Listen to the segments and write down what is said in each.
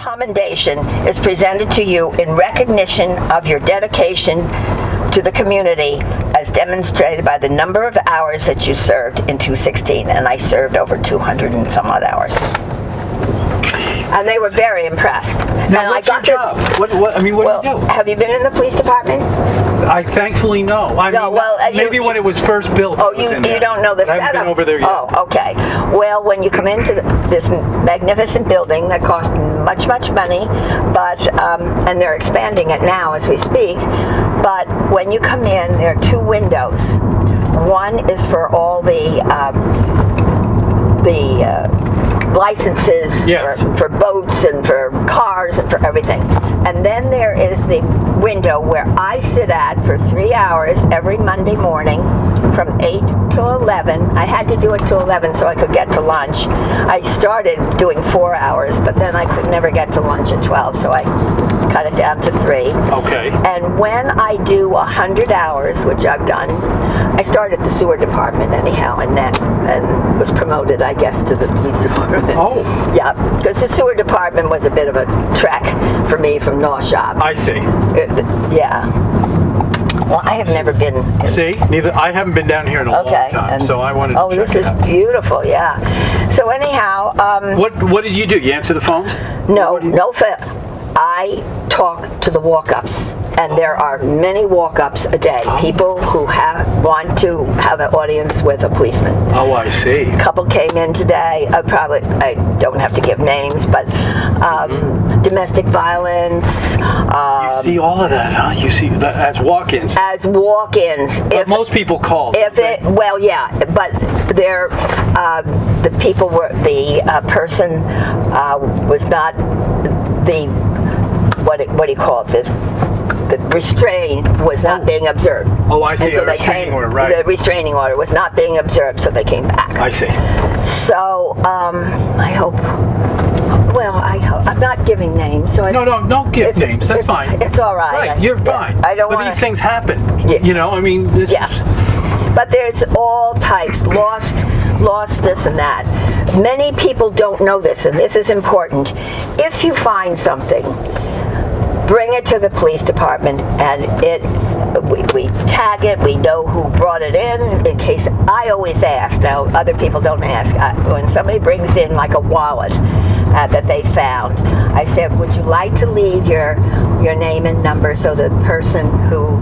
commendation is presented to you in recognition of your dedication to the community as demonstrated by the number of hours that you served in 2016. And I served over 200 and some odd hours. And they were very impressed. Now, and what's I got your job? What do you do? Have you been in the police department? I thankfully no. Maybe when it was first built. Oh, you don't know the setup? I haven't been over there yet. Oh, okay. Well, when you come into this magnificent building that cost much, much money, but and they're expanding it now as we speak, but when you come in, there are two windows. One is for all the licenses, yes, for boats and for cars and for everything. And then there is the window where I sit at for 3 hours every Monday morning from 8 till 11. I had to do it till 11 so I could get to lunch. I started doing 4 hours, but then I could never get to lunch at 12, so I cut it down to 3. Okay. And when I do 100 hours, which I've done, I started the sewer department anyhow, and was promoted, I guess, to the police department. Oh. Yeah, because the sewer department was a bit of a trek for me from North Shop. I see. Yeah. Well, I have never been. See, neither. I haven't been down here in a long time, so I wanted to check it out. Oh, this is beautiful. Yeah. So anyhow, what did you do? You answer the phones? No. I talk to the walk-ups, and there are many walk-ups a day. People who want to have an audience with a policeman. Oh, I see. A couple came in today. I don't have to give names, but domestic violence. You see all of that, huh? You see that as walk-ins. As walk-ins. But most people call. Well, yeah, but they're the people were the person was not the. What do you call it? The restraint was not being observed. Oh, I see. And so a restraining order, right? The restraining order was not being observed, so they came back. I see. So I hope. Well, I'm not giving names, so don't give names. That's fine. It's all right. Right, you're fine. I don't want. But these things happen. Yeah. You know, I mean, this is. But there's all types. Lost this and that. Many people don't know this, and this is important. If you find something, bring it to the police department, and we tag it. We know who brought it in case. I always ask. Now, other people don't ask. When somebody brings in like a wallet that they found, I said, would you like to leave your name and number so the person who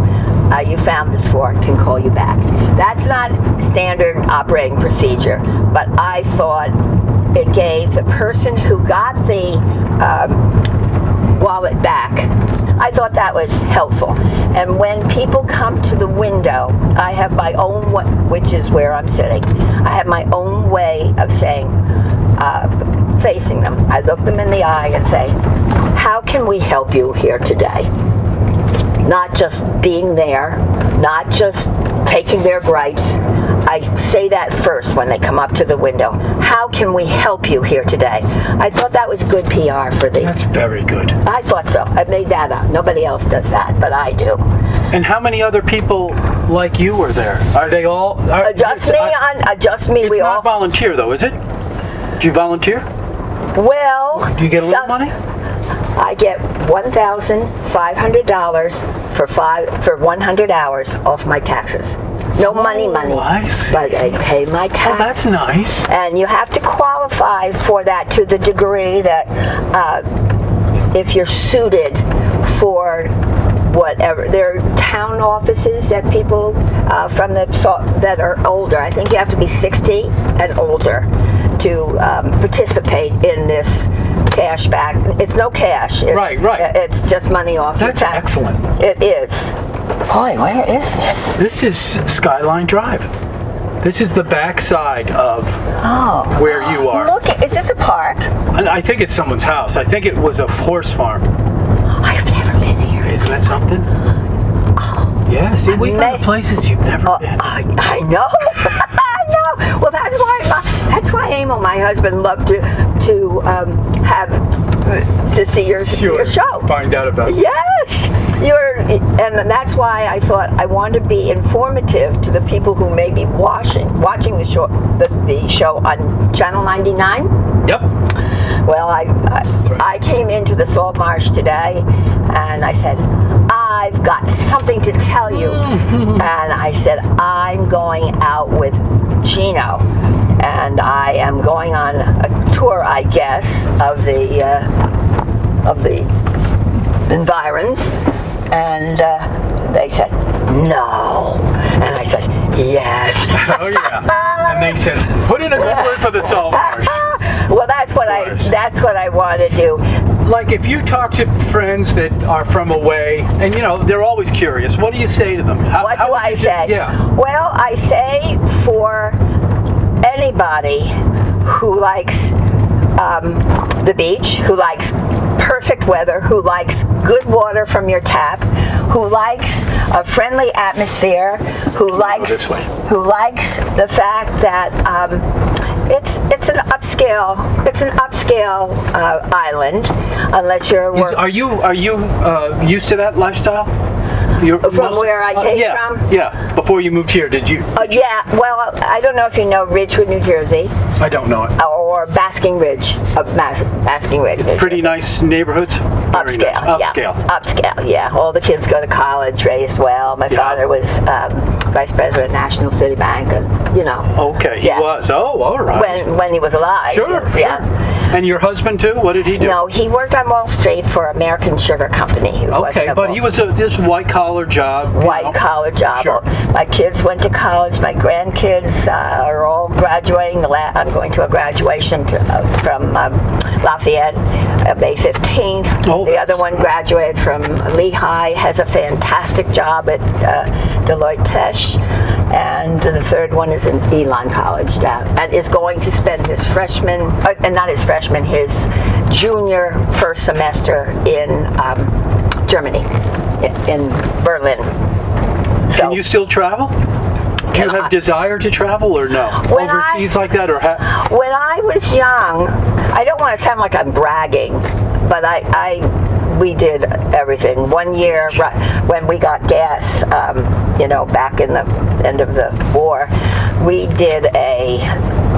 you found this for can call you back. That's not standard operating procedure, but I thought it gave the person who got the wallet back, I thought that was helpful. And when people come to the window, I have my own, which is where I'm sitting, I have my own way of saying, facing them. I look them in the eye and say, how can we help you here today? Not just being there, not just taking their gripes. I say that first when they come up to the window. How can we help you here today? I thought that was good PR for the... That's very good. I thought so. I made that up. Nobody else does that, but I do. And how many other people like you were there? Are they all... Just me. It's not volunteer, though, is it? Do you volunteer? Well... Do you get a little money? I get $1,500 for 100 hours off my taxes. No money, I see. But I pay my tax. Oh, that's nice. And you have to qualify for that to the degree that if you're suited for whatever. There are town offices that people that are older. I think you have to be 60 and older to participate in this cash back. It's no cash. Right. It's just money off your tax. That's excellent. It is. Boy, where is this? This is Skyline Drive. This is the backside of where you are. Look, is this a park? I think it's someone's house. I think it was a horse farm. I've never been here. Isn't that something? Oh. Yeah, see, we go to places you've never been. I know. I know. Well, that's why Emil, my husband, loved to see your show. Find out about it. Yes. And that's why I thought I wanted to be informative to the people who may be watching the show on Channel 99. Yep. Well, I came into the salt marsh today, and I said, I've got something to tell you. And I said, I'm going out with Gino, and I am going on a tour, I guess, of the environs. And they said, no. And I said, yes. Oh yeah. And they said, put in a good word for the salt marsh. Well, that's what I want to do. Like if you talk to friends that are from away, and they're always curious, what do you say to them? What do I say? Yeah. Well, I say for anybody who likes the beach, who likes perfect weather, who likes good water from your tap, who likes a friendly atmosphere, who likes the fact that it's an upscale island, unless you're Are you used to that lifestyle? Where I came from? Yeah, before you moved here, did you? Yeah, well, I don't know if you know Ridgewood, New Jersey. I don't know it. Or Basking Ridge, Basking Ridge. Pretty nice neighborhoods? Very Upscale, nice. yeah. Upscale, yeah. All the kids go to college, raised well. My father was vice president of National City Bank, and Okay, he was. Oh, all right. When he was alive. Sure. And your husband too? What did he do? No, he worked on Wall Street for American Sugar Company. Okay, but he was this white-collar job. White-collar job. Sure. My kids went to college. My grandkids are all graduating. I'm going to a graduation from Lafayette, May 15th. Oh, the other one graduated from Lehigh, has a fantastic job at Deloitte Tesh. And the third one is in Elon College down, and is going to spend his his junior first semester in Germany, in Berlin. So, Can you still travel? Do you have desire to travel or no? Overseas like that or when I was young, I don't want to sound like I'm bragging, but we did everything. One year, when we got gas, back in the end of the war, we did a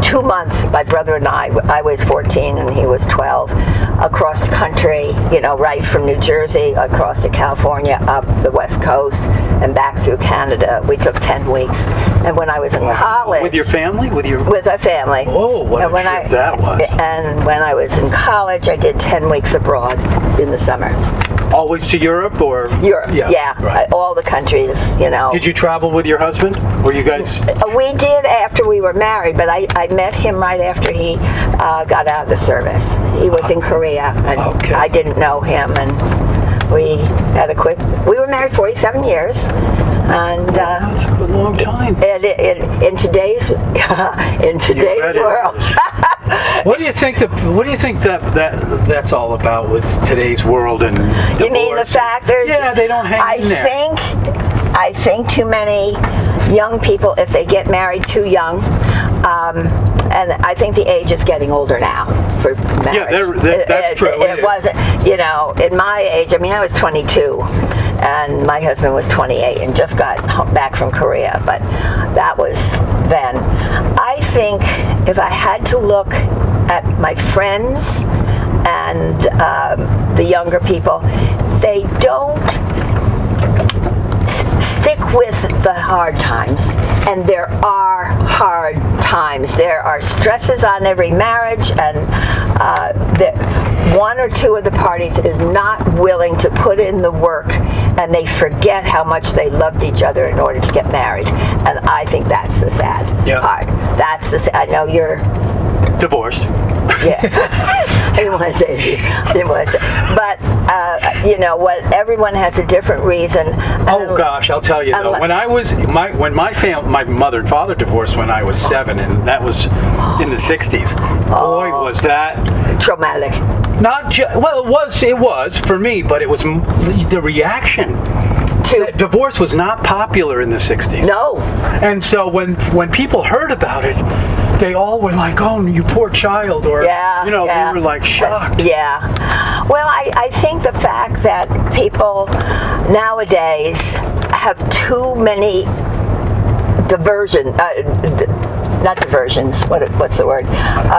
2-month, my brother and I was 14 and he was 12, across the country, right from New Jersey across to California, up the West Coast, and back through Canada. We took 10 weeks. And when I was in college... With your family? With our family. Oh, what a trip that was. And when I was in college, I did 10 weeks abroad in the summer. Always to Europe or? Europe, yeah. Right. All the countries, Did you travel with your husband? Were you guys? We did after we were married, but I met him right after he got out of the service. He was in Korea, and I didn't know him, and we had we were married 47 years. And that's a good long time. In today's world. What do you think that's all about with today's world and divorce? You mean the fact there's? Yeah, they don't hang in there. I think too many young people, if they get married too young, and I think the age is getting older now for marriage. Yeah, that's true. It wasn't, in my age. I mean, I was 22, and my husband was 28, and just got back from Korea. But that was then. I think if I had to look at my friends and the younger people, they don't stick with the hard times, and there are hard times. There are stresses on every marriage, and one or two of the parties is not willing to put in the work, and they forget how much they loved each other in order to get married. And I think that's the sad part. That's the I know you're divorced. Yeah. I didn't want to say. But what? Everyone has a different reason. Oh gosh, I'll tell you though. When my mother and father divorced when I was 7, and that was in the 60s. Boy, was that traumatic. It was for me, but it was the reaction. Divorce was not popular in the 60s. No. And so when people heard about it, they all were like, "Oh, you poor child," or they were like shocked. Well, I think the fact that people nowadays have too many not diversions. What's the word?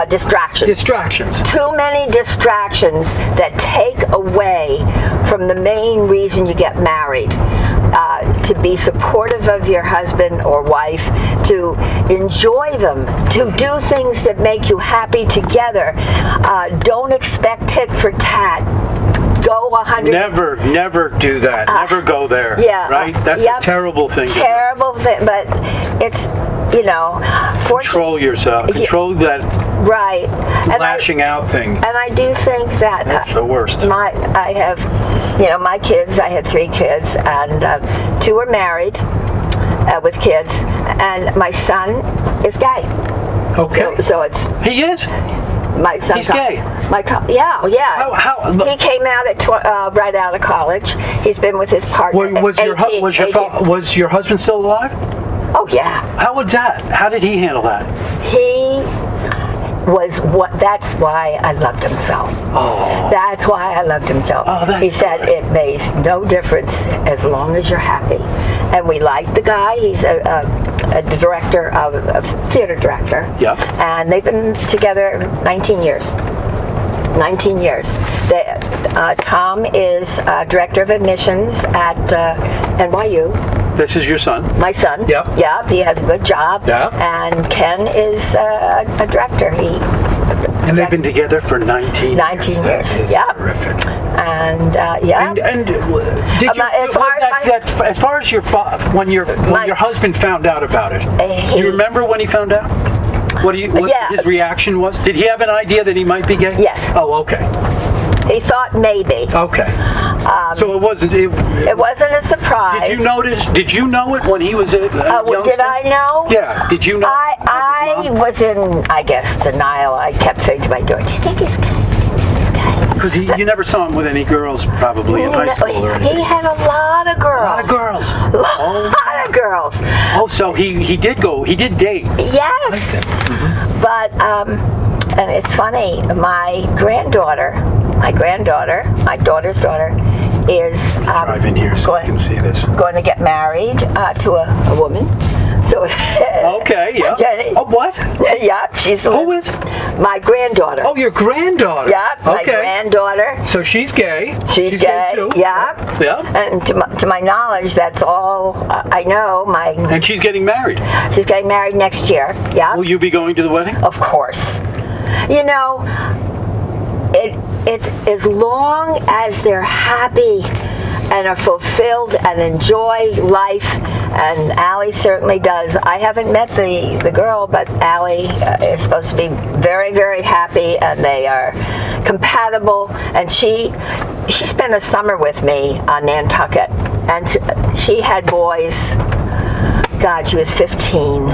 Distractions. Distractions. Too many distractions that take away from the main reason you get married. To be supportive of your husband or wife, to enjoy them, to do things that make you happy together. Don't expect tit for tat. Go 100. Never do that. Never go there. Yeah. Right? That's a terrible thing. Terrible thing, but it's, control yourself. Control that right. lashing out thing. And I do think that that's the worst. I have, my kids. I had 3 kids, and 2 are married with kids, and my son is gay. Okay. So it's he is. My son. He's gay. Yeah. How? He came out at right out of college. He's been with his partner. Was your husband still alive? Oh yeah. How was that? How did he handle that? He was that's why I loved him so. Oh. That's why I loved him so. Oh, that's he said good. It makes no difference as long as you're happy. And we liked the guy. He's a director, a theater director. Yep. And they've been together 19 years. 19 years. Tom is director of admissions at NYU. This is your son? My son. Yep. Yeah, he has a good job. Yeah. And Ken is a director. And they've been together for 19 years. 19 years. That is terrific. And yeah. And did you as far as when your husband found out about it? Do you remember when he found out? What his reaction was? Did he have an idea that he might be gay? Yes. Oh, okay. He thought maybe. Okay. So it wasn't. It wasn't a surprise. Did you know it when he was a youngster? Did I know? Yeah. Did you know? I was in, I guess, denial. I kept saying to my daughter, "Do you think he's gay? Because you never saw him with any girls, probably in high school or anything. He had a lot of girls. A lot of girls. A lot of girls. Oh, so he did date. Yes. Mm-hmm. But and it's funny. My daughter's daughter, is drive in here so I can see this. Going to get married to a woman. So okay, yeah. Jenny, oh, what? Yeah, she's who is my granddaughter. Oh, your granddaughter. Yeah, my granddaughter. So she's gay. She's gay too. Yeah. Yeah. And to my knowledge, that's all I know. And she's getting married. She's getting married next year. Yeah. Will you be going to the wedding? Of course. It's as long as they're happy and are fulfilled and enjoy life, and Allie certainly does. I haven't met the girl, but Allie is supposed to be very, very happy, and they are compatible. And she spent a summer with me on Nantucket, and she had boys. God, she was 15,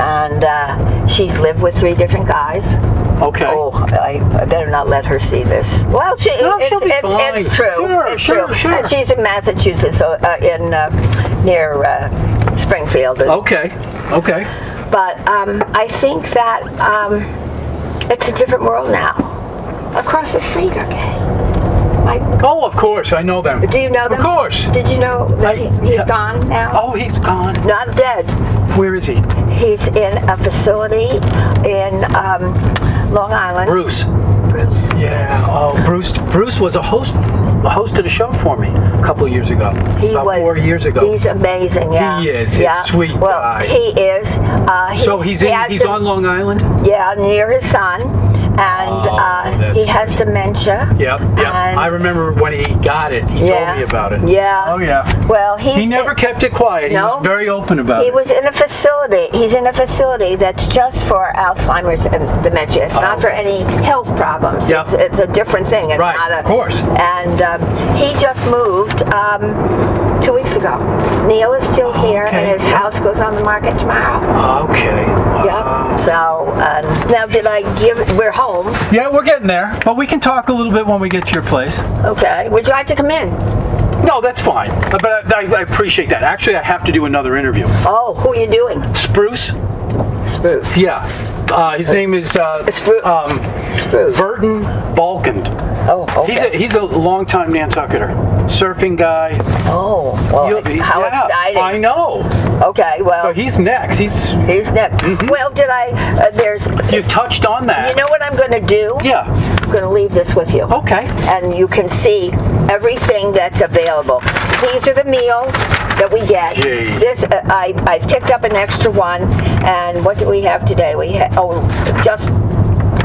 and she's lived with 3 different guys. Okay. Oh, I better not let her see this. Well, she'll be fine. It's true. It's true. Sure. And she's in Massachusetts, near Springfield. Okay. But I think that it's a different world now. Across the street are gay. Oh, of course, I know them. Do you know them? Of course. Did you know that he's gone now? Oh, he's gone. Not dead. Where is he? He's in a facility in Long Island. Bruce. Yeah. Oh, Bruce was a host of the show for me a couple of years ago. About 4 years ago. He's amazing. Yeah. He is. Yeah. Sweet guy. He is. So he's on Long Island. Yeah, near his son. And he has dementia. Yep. I remember when he got it. He told me about it. Yeah. Oh, yeah. Well, he never kept it quiet. No, he was very open about it. He was in a facility. He's in a facility that's just for Alzheimer's and dementia. It's not for any health problems. Yep. It's a different thing. It's not of course. And he just moved 2 weeks ago. Neil is still here, and his house goes on the market tomorrow. Okay. Yep. So now, we're home. Yeah, we're getting there, but we can talk a little bit when we get to your place. Okay. Would you like to come in? No, that's fine. But I appreciate that. Actually, I have to do another interview. Oh, who are you doing? Spruce. Spruce. Yeah. His name is Spruce. Burton Balkand. Oh, okay. He's a longtime Nantucketer, surfing guy. Oh, well, how exciting. I know. Okay, well. So he's next. He's next. Mm-hmm. Well, You touched on that. You know what I'm going to do? Yeah. I'm going to leave this with you. Okay. And you can see everything that's available. These are the meals that we get. Yay. This I picked up an extra one, and what do we have today? We have just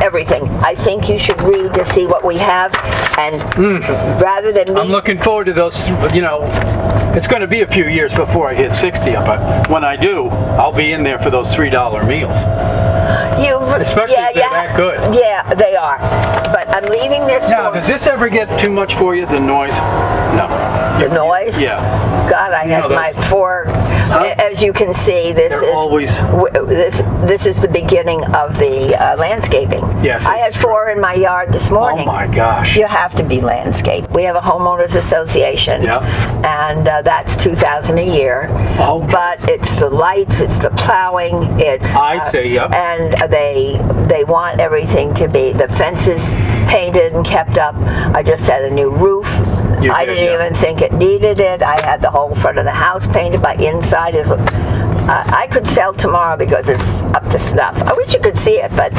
everything. I think you should read to see what we have, and rather than me, I'm looking forward to those. It's going to be a few years before I hit 60, but when I do, I'll be in there for those $3 meals. Especially if they're that good. Yeah, they are. But I'm leaving this. Now, does this ever get too much for you? The noise? No. The noise? Yeah. God, I have my 4. As you can see, this is the beginning of the landscaping. Yes. I had 4 in my yard this morning. Oh my gosh. You have to be landscaped. We have a homeowners association. Yeah. And that's $2,000 a year. Okay. But it's the lights, it's the plowing, Yep. And they want everything to be, the fences painted and kept up. I just had a new roof. I didn't even think it needed it. I had the whole front of the house painted. My inside is. I could sell tomorrow because it's up to snuff. I wish you could see it, but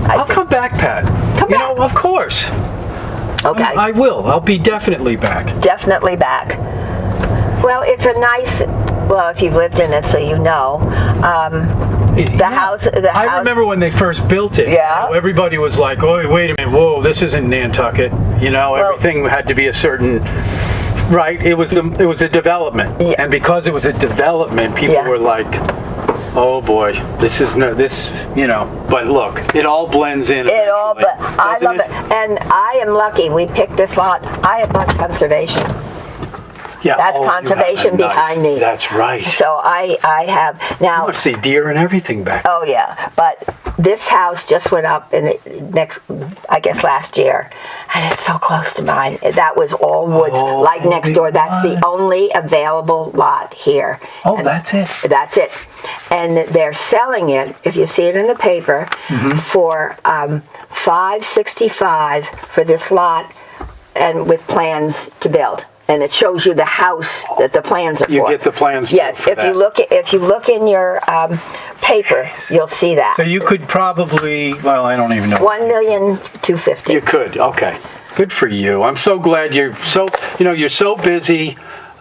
I'll come back, Pat. Come back. Of course. Okay. I will. I'll be definitely back. Definitely back. Well, it's a nice. Well, if you've lived in it, so you know. The house. I remember when they first built it. Yeah. Everybody was like, "Oh, wait a minute! Whoa, this isn't Nantucket." Everything had to be a certain. Right. It was a development, and because it was a development, people were like, "Oh boy, this is no this." But look, it all blends in. I love it, and I am lucky. We picked this lot. I have much conservation. Yeah, that's conservation behind me. That's right. So I have now. You must see deer and everything back. Oh yeah, but this house just went up in the last year, and it's so close to mine. That was all woods, like next door. That's the only available lot here. Oh, that's it. That's it, and they're selling it. If you see it in the paper, for $565 for this lot, and with plans to build. And it shows you the house that the plans are for. You get the plans. Yes, for if you look in your paper, you'll see that. So you could probably, I don't even know. $1,250,000. You could. Okay, good for you. I'm so glad you're so busy,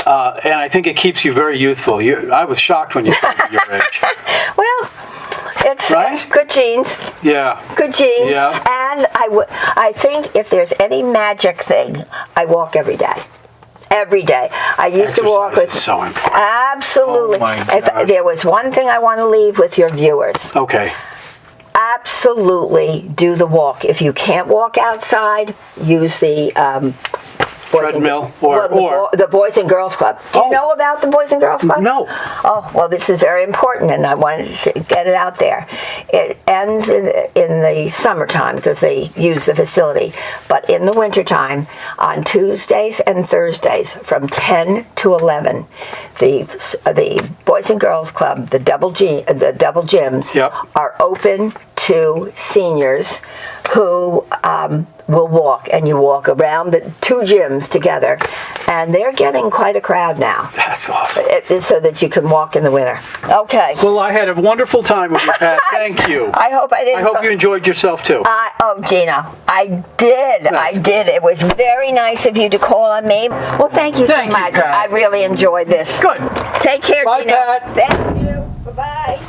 and I think it keeps you very youthful. I was shocked when you told me your age. Well, it's right? Good genes. Yeah. Good genes. Yeah. And I think if there's any magic thing, I walk every day. Every day. I used to walk with. Is so important. Absolutely. Oh my if there was one thing I want to leave with your viewers. Okay. Absolutely do the walk. If you can't walk outside, use the treadmill or the Boys and Girls Club. Do you know about the Boys and Girls Club? No. Oh, well, this is very important, and I wanted to get it out there. It ends in the summertime because they use the facility, but in the wintertime, on Tuesdays and Thursdays from 10 to 11, the Boys and Girls Club, the double gyms, are open to seniors who will walk, and you walk around the 2 gyms together, and they're getting quite a crowd now. That's awesome. So that you can walk in the winter. Okay. Well, I had a wonderful time with you, Pat. Thank you. I hope you enjoyed yourself too. Gina, I did. Nice. I did. It was very nice of you to call on me. Well, thank you so much. Pat. I really enjoyed this. Good. Take care, Bye, Gina. Pat. Thank you. Bye-bye.